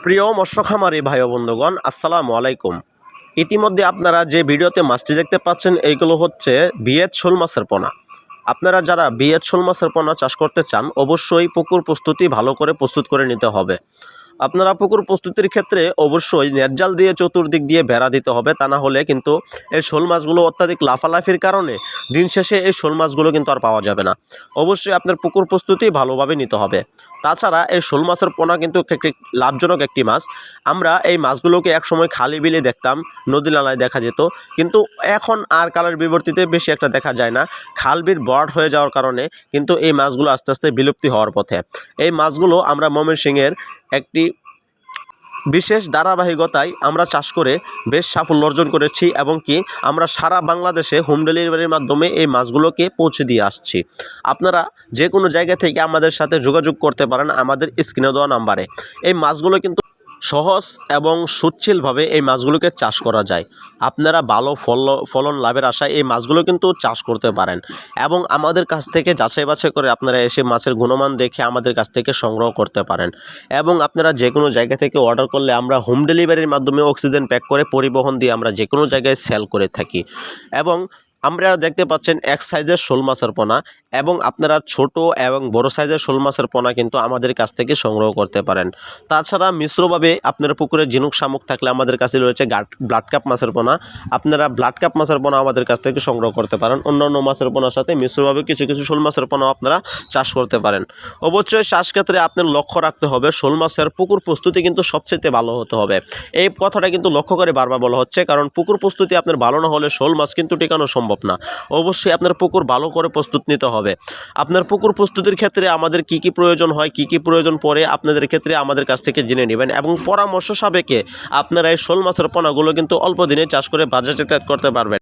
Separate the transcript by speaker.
Speaker 1: প্রিয় মৎস্য খামারি ভাই ও বন্ধুগণ, আসসালামু আলাইকুম। ইতিমধ্যে আপনারা যে ভিডিওতে মাছটি দেখতে পাচ্ছেন এইগুলো হচ্ছে বিয়েত শোল মাছের পোনা। আপনারা যারা বিয়েত শোল মাছের পোনা চাষ করতে চান অবশ্যই পুকুর প্রস্তুতি ভালো করে প্রস্তুত করে নিতে হবে। আপনারা পুকুর প্রস্তুতির ক্ষেত্রে অবশ্যই নেট জাল দিয়ে চতুর্দিক দিয়ে বেড়া দিতে হবে, তা না হলে কিন্তু এই শোল মাছগুলো অত্যাধিক লাফালাফির কারণে দিন শেষে এই শোল মাছগুলো কিন্তু আর পাওয়া যাবে না। অবশ্যই আপনার পুকুর প্রস্তুতি ভালোভাবে নিতে হবে। তাছাড়া এই শোল মাছের পোনা কিন্তু একটি লাভজনক একটি মাছ। আমরা এই মাছগুলোকে একসময় খালি বিলে দেখতাম, নদী নালায় দেখা যেত, কিন্তু এখন আর কালের বিবর্তিতে বেশি একটা দেখা যায় না। খাল বিল বড় হয়ে যাওয়ার কারণে কিন্তু এই মাছগুলো আস্তে আস্তে বিলুপ্তি হওয়ার পথে। এই মাছগুলো আমরা ময়মনসিংহের একটি বিশেষ ধারাবাহিকতায় আমরা চাষ করে বেশ সাফল্য অর্জন করেছি এবং কি আমরা সারা বাংলাদেশে হোম ডেলিভারির মাধ্যমে এই মাছগুলোকে পৌঁছে দিয়ে আসছি। আপনারা যে কোনো জায়গা থেকে আমাদের সাথে যোগাযোগ করতে পারেন আমাদের স্ক্রিনে দেওয়া নাম্বারে। এই মাছগুলো কিন্তু সহজ এবং সুচ্ছিলভাবে এই মাছগুলোকে চাষ করা যায়। আপনারা ভালো ফলন লাভের আশায় এই মাছগুলো কিন্তু চাষ করতে পারেন এবং আমাদের কাছ থেকে যাচাই বাছাই করে আপনারা এসে মাছের গুণমান দেখে আমাদের কাছ থেকে সংগ্রহ করতে পারেন। এবং আপনারা যে কোনো জায়গা থেকে অর্ডার করলে আমরা হোম ডেলিভারির মাধ্যমে অক্সিজেন প্যাক করে পরিবহন দিয়ে আমরা যে কোনো জায়গায় সেল করে থাকি। এবং আমরা দেখতে পাচ্ছেন এক সাইজের শোল মাছের পোনা এবং আপনারা ছোট এবং বড় সাইজের শোল মাছের পোনা কিন্তু আমাদের কাছ থেকে সংগ্রহ করতে পারেন। তাছাড়া মিশ্রভাবে আপনার পুকুরে ঝিনুক শামুক থাকলে আমাদের কাছে রয়েছে ব্লাড কাপ মাছের পোনা। আপনারা ব্লাড কাপ মাছের পোনা আমাদের কাছ থেকে সংগ্রহ করতে পারেন। অন্যান্য মাছের পোনার সাথে মিশ্রভাবে কিছু কিছু শোল মাছের পোনাও আপনারা চাষ করতে পারেন। অবশ্যই চাষ ক্ষেত্রে আপনার লক্ষ্য রাখতে হবে শোল মাছের পুকুর প্রস্তুতি কিন্তু সবচেয়ে ভালো হতে হবে। এই কথাটা কিন্তু লক্ষ্য করে বারবার বলা হচ্ছে, কারণ পুকুর প্রস্তুতি আপনার ভালো না হলে শোল মাছ কিন্তু টিকানো সম্ভব না। অবশ্যই আপনার পুকুর ভালো করে প্রস্তুত নিতে হবে। আপনার পুকুর প্রস্তুতির ক্ষেত্রে আমাদের কি কি প্রয়োজন হয়, কি কি প্রয়োজন পড়ে আপনাদের ক্ষেত্রে আমাদের কাছ থেকে জেনে নেবেন এবং পরামর্শ সাপেক্ষে আপনারা এই শোল মাছের পোনাগুলো কিন্তু অল্প দিনে চাষ করে বাজারজাত করতে পারবেন।